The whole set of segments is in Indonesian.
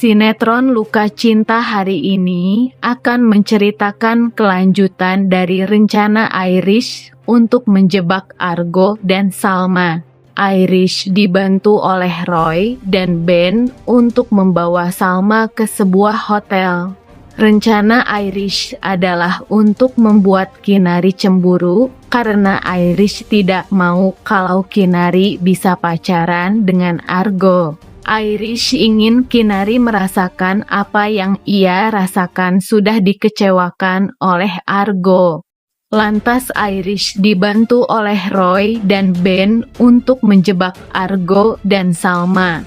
Sinetron Luka Cinta hari ini akan menceritakan kelanjutan dari rencana Irish untuk menjebak Argo dan Salma. Irish dibantu oleh Roy dan Ben untuk membawa Salma ke sebuah hotel. Rencana Irish adalah untuk membuat Kinari cemburu karena Irish tidak mau kalau Kinari bisa pacaran dengan Argo. Irish ingin Kinari merasakan apa yang ia rasakan sudah dikecewakan oleh Argo. Lantas Irish dibantu oleh Roy dan Ben untuk menjebak Argo dan Salma.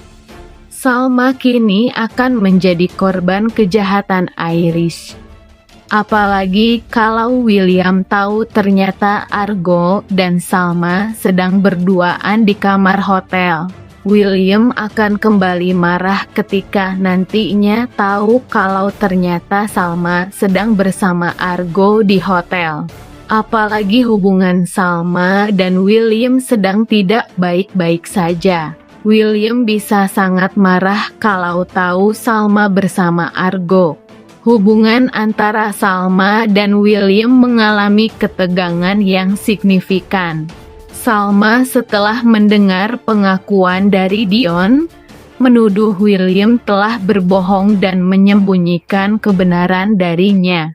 Salma kini akan menjadi korban kejahatan Irish. Apalagi kalau William tahu ternyata Argo dan Salma sedang berduaan di kamar hotel. William akan kembali marah ketika nantinya tahu kalau ternyata Salma sedang bersama Argo di hotel. Apalagi hubungan Salma dan William sedang tidak baik-baik saja. William bisa sangat marah kalau tahu Salma bersama Argo. Hubungan antara Salma dan William mengalami ketegangan yang signifikan. Salma setelah mendengar pengakuan dari Dion, menuduh William telah berbohong dan menyembunyikan kebenaran darinya.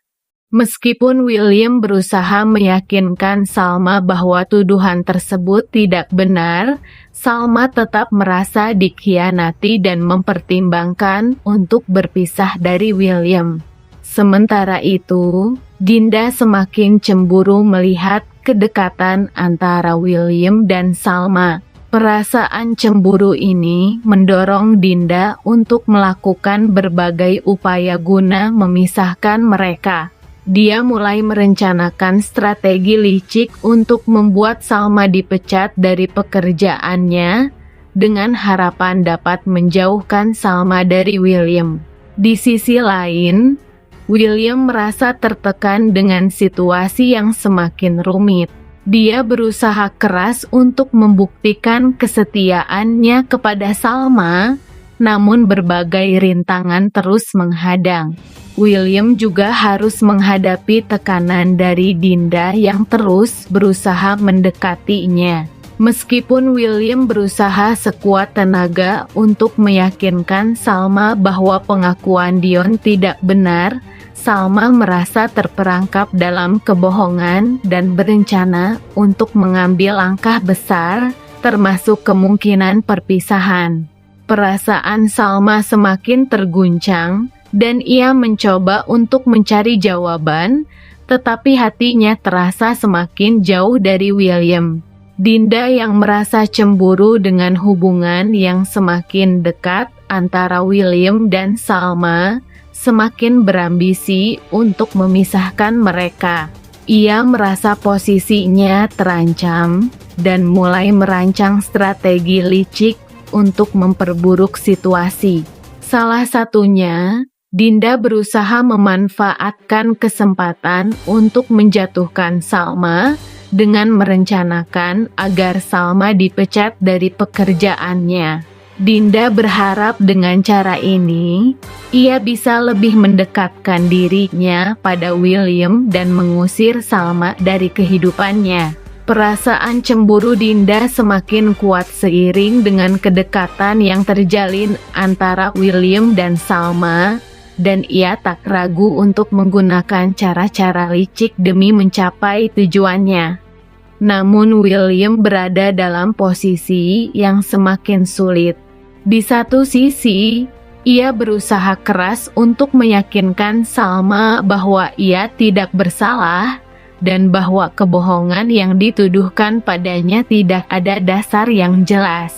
Meskipun William berusaha meyakinkan Salma bahwa tuduhan tersebut tidak benar, Salma tetap merasa dikhianati dan mempertimbangkan untuk berpisah dari William. Sementara itu, Dinda semakin cemburu melihat kedekatan antara William dan Salma. Perasaan cemburu ini mendorong Dinda untuk melakukan berbagai upaya guna memisahkan mereka. Dia mulai merencanakan strategi licik untuk membuat Salma dipecat dari pekerjaannya dengan harapan dapat menjauhkan Salma dari William. Di sisi lain, William merasa tertekan dengan situasi yang semakin rumit. Dia berusaha keras untuk membuktikan kesetiaannya kepada Salma, namun berbagai rintangan terus menghadang. William juga harus menghadapi tekanan dari Dinda yang terus berusaha mendekatinya. Meskipun William berusaha sekuat tenaga untuk meyakinkan Salma bahwa pengakuan Dion tidak benar, Salma merasa terperangkap dalam kebohongan dan berencana untuk mengambil langkah besar, termasuk kemungkinan perpisahan. Perasaan Salma semakin terguncang, dan ia mencoba untuk mencari jawaban, tetapi hatinya terasa semakin jauh dari William. Dinda yang merasa cemburu dengan hubungan yang semakin dekat antara William dan Salma, semakin berambisi untuk memisahkan mereka. Ia merasa posisinya terancam dan mulai merancang strategi licik untuk memperburuk situasi. Salah satunya, Dinda berusaha memanfaatkan kesempatan untuk menjatuhkan Salma dengan merencanakan agar Salma dipecat dari pekerjaannya. Dinda berharap dengan cara ini, ia bisa lebih mendekatkan dirinya pada William dan mengusir Salma dari kehidupannya. Perasaan cemburu Dinda semakin kuat seiring dengan kedekatan yang terjalin antara William dan Salma, dan ia tak ragu untuk menggunakan cara-cara licik demi mencapai tujuannya. Namun William berada dalam posisi yang semakin sulit. Di satu sisi, ia berusaha keras untuk meyakinkan Salma bahwa ia tidak bersalah dan bahwa kebohongan yang dituduhkan padanya tidak ada dasar yang jelas.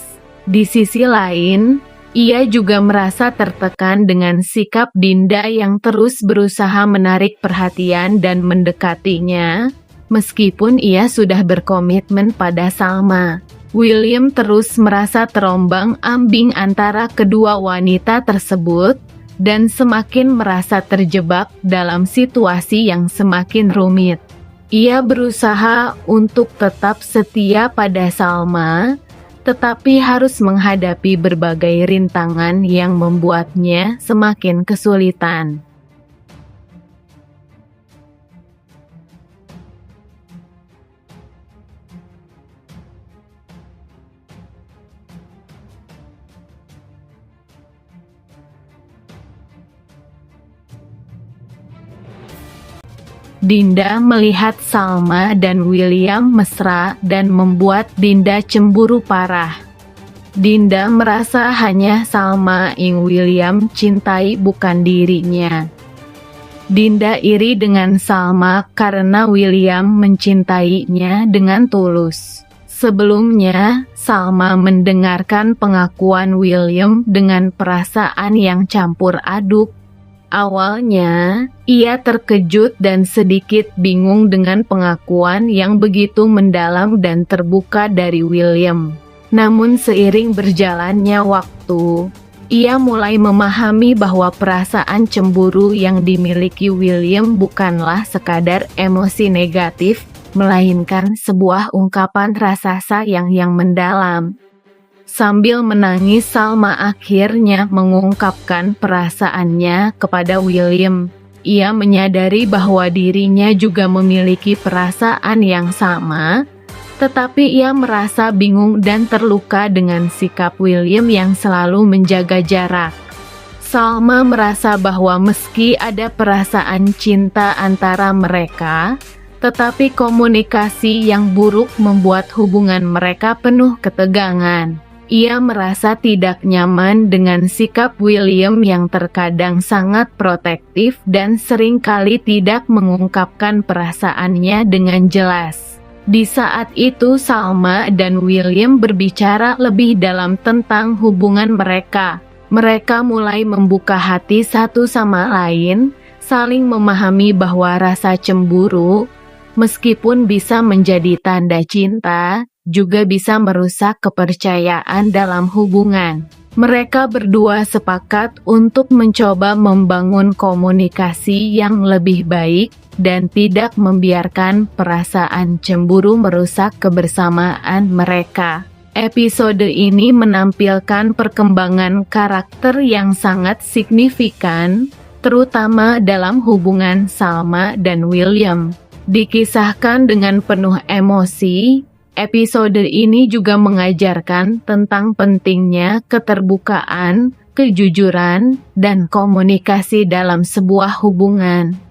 Di sisi lain, ia juga merasa tertekan dengan sikap Dinda yang terus berusaha menarik perhatian dan mendekatinya, meskipun ia sudah berkomitmen pada Salma. William terus merasa terombang-ambing antara kedua wanita tersebut dan semakin merasa terjebak dalam situasi yang semakin rumit. Ia berusaha untuk tetap setia pada Salma, tetapi harus menghadapi berbagai rintangan yang membuatnya semakin kesulitan. Dinda melihat Salma dan William mesra dan membuat Dinda cemburu parah. Dinda merasa hanya Salma yang William cintai bukan dirinya. Dinda iri dengan Salma karena William mencintainya dengan tulus. Sebelumnya, Salma mendengarkan pengakuan William dengan perasaan yang campur aduk. Awalnya, ia terkejut dan sedikit bingung dengan pengakuan yang begitu mendalam dan terbuka dari William. Namun seiring berjalannya waktu, ia mulai memahami bahwa perasaan cemburu yang dimiliki William bukanlah sekadar emosi negatif, melainkan sebuah ungkapan rasa sayang yang mendalam. Sambil menangis, Salma akhirnya mengungkapkan perasaannya kepada William. Ia menyadari bahwa dirinya juga memiliki perasaan yang sama, tetapi ia merasa bingung dan terluka dengan sikap William yang selalu menjaga jarak. Salma merasa bahwa meski ada perasaan cinta antara mereka, tetapi komunikasi yang buruk membuat hubungan mereka penuh ketegangan. Ia merasa tidak nyaman dengan sikap William yang terkadang sangat protektif dan seringkali tidak mengungkapkan perasaannya dengan jelas. Di saat itu Salma dan William berbicara lebih dalam tentang hubungan mereka. Mereka mulai membuka hati satu sama lain, saling memahami bahwa rasa cemburu, meskipun bisa menjadi tanda cinta, juga bisa merusak kepercayaan dalam hubungan. Mereka berdua sepakat untuk mencoba membangun komunikasi yang lebih baik dan tidak membiarkan perasaan cemburu merusak kebersamaan mereka. Episode ini menampilkan perkembangan karakter yang sangat signifikan, terutama dalam hubungan Salma dan William. Dikisahkan dengan penuh emosi, episode ini juga mengajarkan tentang pentingnya keterbukaan, kejujuran, dan komunikasi dalam sebuah hubungan.